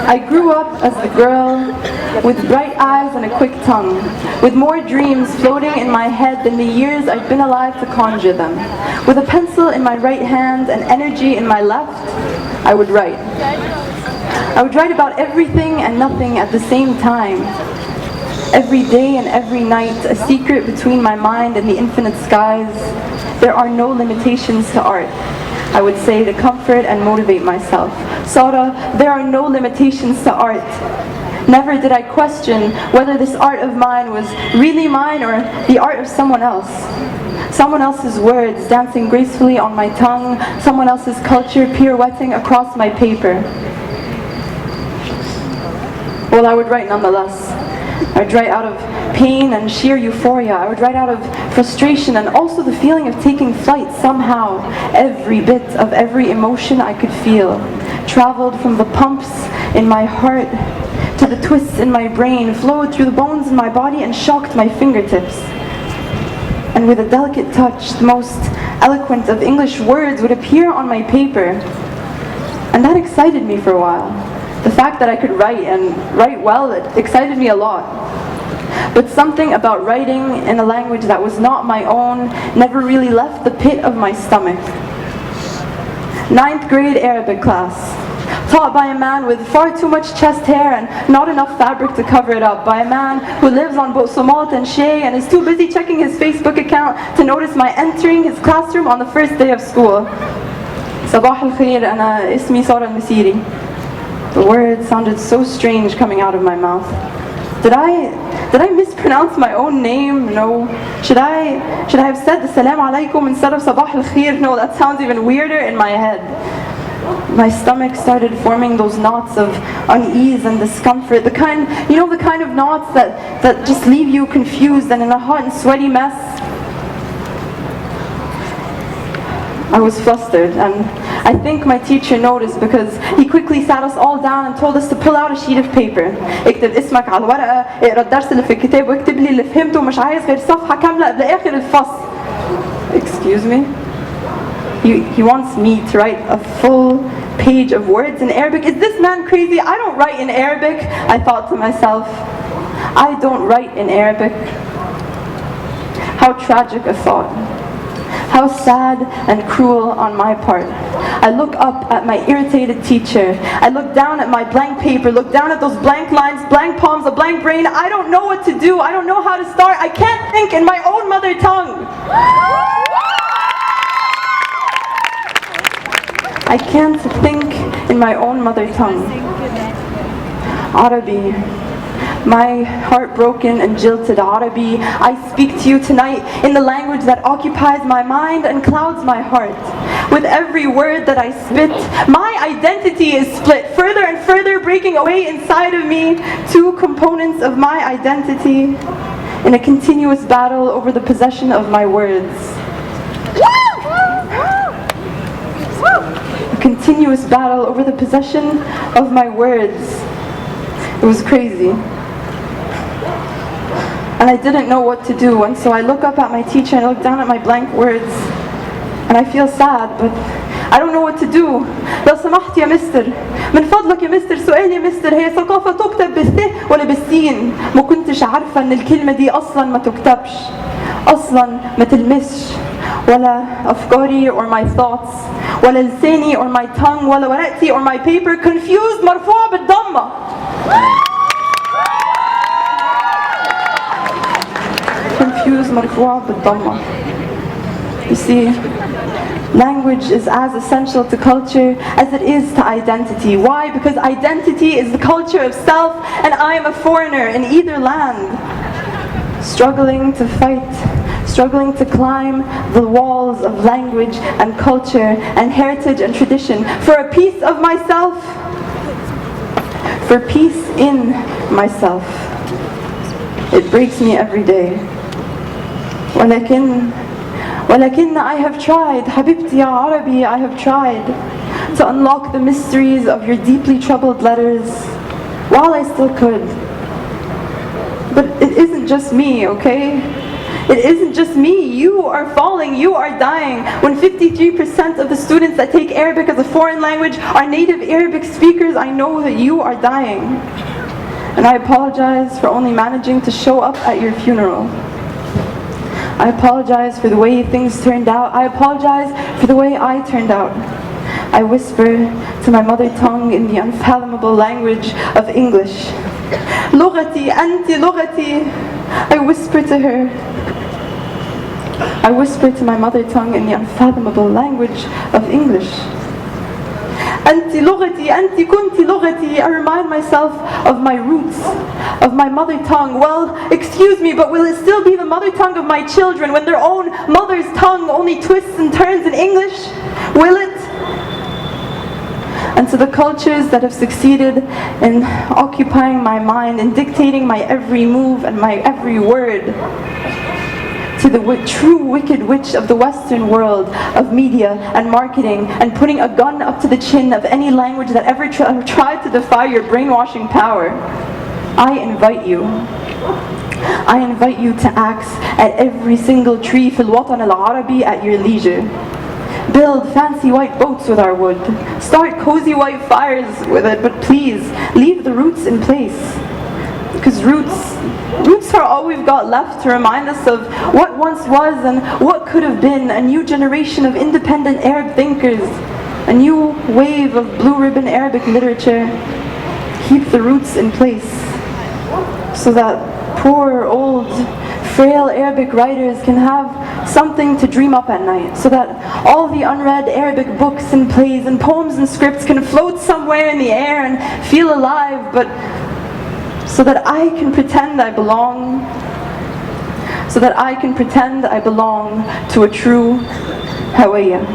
I grew up as the girl with bright eyes and a quick tongue, with more dreams floating in my head than the years I'd been alive to conjure them. With a pencil in my right hand and energy in my left, I would write. I would write about everything and nothing at the same time. Every day and every night, a secret between my mind and the infinite skies. There are no limitations to art, I would say, to comfort and motivate myself. Sara, there are no limitations to art. Never did I question whether this art of mine was really mine or the art of someone else. Someone else's words dancing gracefully on my tongue, someone else's culture pirouetting across my paper. Well, I would write nonetheless. I would write out of pain and sheer euphoria. I would write out of frustration and also the feeling of taking flight somehow. Every bit of every emotion I could feel traveled from the pumps in my heart to the twists in my brain, flowed through the bones in my body and shocked my fingertips. And with a delicate touch, the most eloquent of English words would appear on my paper. And that excited me for a while. The fact that I could write, and write well, it excited me a lot. But something about writing in a language that was not my own never really left the pit of my stomach. 9th grade Arabic class, taught by a man with far too much chest hair and not enough fabric to cover it up, by a man who lives on Bosomat and Shay and is too busy checking his Facebook account to notice my entering his classroom on the first day of school. صباح الخير, أنا اسمي سارة Messeiry. The words sounded so strange coming out of my mouth. Did I mispronounce my own name? No. Should I have said the salam alaikum instead of sabah al-khair? No, that sounds even weirder in my head. My stomach started forming those knots of unease and discomfort. The kind of knots that just leave you confused and in a hot and sweaty mess. I was flustered, and I think my teacher noticed because he quickly sat us all down and told us to pull out a sheet of paper. اكتب اسمك على الورقة، اقرا الدرس اللي في الكتاب واكتب لي اللي فهمته، مش عايز غير صفحة كاملة قبل آخر الفصل. Excuse me? He wants me to write a full page of words in Arabic. Is this man crazy? I don't write in Arabic, I thought to myself. I don't write in Arabic. How tragic a thought. How sad and cruel on my part. I look up at my irritated teacher. I look down at my blank paper, look down at those blank lines, blank palms, a blank brain. I don't know what to do. I don't know how to start. I can't think in my own mother tongue. I can't think in my own mother tongue. Arabi. My heartbroken and jilted Arabi, I speak to you tonight in the language that occupies my mind and clouds my heart. With every word that I spit, my identity is split further and further, breaking away inside of me, two components of my identity in a continuous battle over the possession of my words. A continuous battle over the possession of my words. It was crazy. And I didn't know what to do, and so I look up at my teacher and I look down at my blank words, and I feel sad, but I don't know what to do. لو سمحت يا مستر، من فضلك يا مستر، سؤالي يا مستر، هي ثقافة تكتب بالث ولا بالسين؟ ما كنتش عارفة ان الكلمة دي أصلا ما تكتبش، أصلا ما تلمسش، ولا أفكاري or my thoughts، ولا لساني or my tongue، ولا ورقتي or my paper. Confused مرفوع بالضمة. Confused مرفوع بالضمة. You see, language is as essential to culture as it is to identity. Why? Because identity is the culture of self, and I am a foreigner in either land, struggling to fight, struggling to climb the walls of language and culture and heritage and tradition for a piece of myself, for peace in myself. It breaks me every day. ولكن I have tried, حبيبتي يا عربي, I have tried to unlock the mysteries of your deeply troubled letters while I still could. But it isn't just me, okay? It isn't just me. You are falling. You are dying. When 53% of the students that take Arabic as a foreign language are native Arabic speakers, I know that you are dying. And I apologize for only managing to show up at your funeral. I apologize for the way things turned out. I apologize for the way I turned out. I whisper to my mother tongue in the unfathomable language of English. لغتي أنت لغتي. I whisper to her. I whisper to my mother tongue in the unfathomable language of English. أنت لغتي أنت كنت لغتي. I remind myself of my roots, of my mother tongue. Well, excuse me, but will it still be the mother tongue of my children when their own mother's tongue only twists and turns in English? Will it? And to the cultures that have succeeded in occupying my mind and dictating my every move and my every word, to the true wicked witch of the Western world of media and marketing and putting a gun up to the chin of any language that ever tried to defy your brainwashing power, I invite you. I invite you to axe at every single tree في الوطن العربي at your leisure. Build fancy white boats with our wood. Start cozy white fires with it, but please, leave the roots in place. Because roots are all we've got left to remind us of what once was and what could have been. A new generation of independent Arab thinkers. A new wave of blue ribbon Arabic literature. Keep the roots in place so that poor, old, frail Arabic writers can have something to dream up at night, so that all the unread Arabic books and plays and poems and scripts can float somewhere in the air and feel alive, but so that I can pretend I belong, so that I can pretend I belong to a true Hawaiian.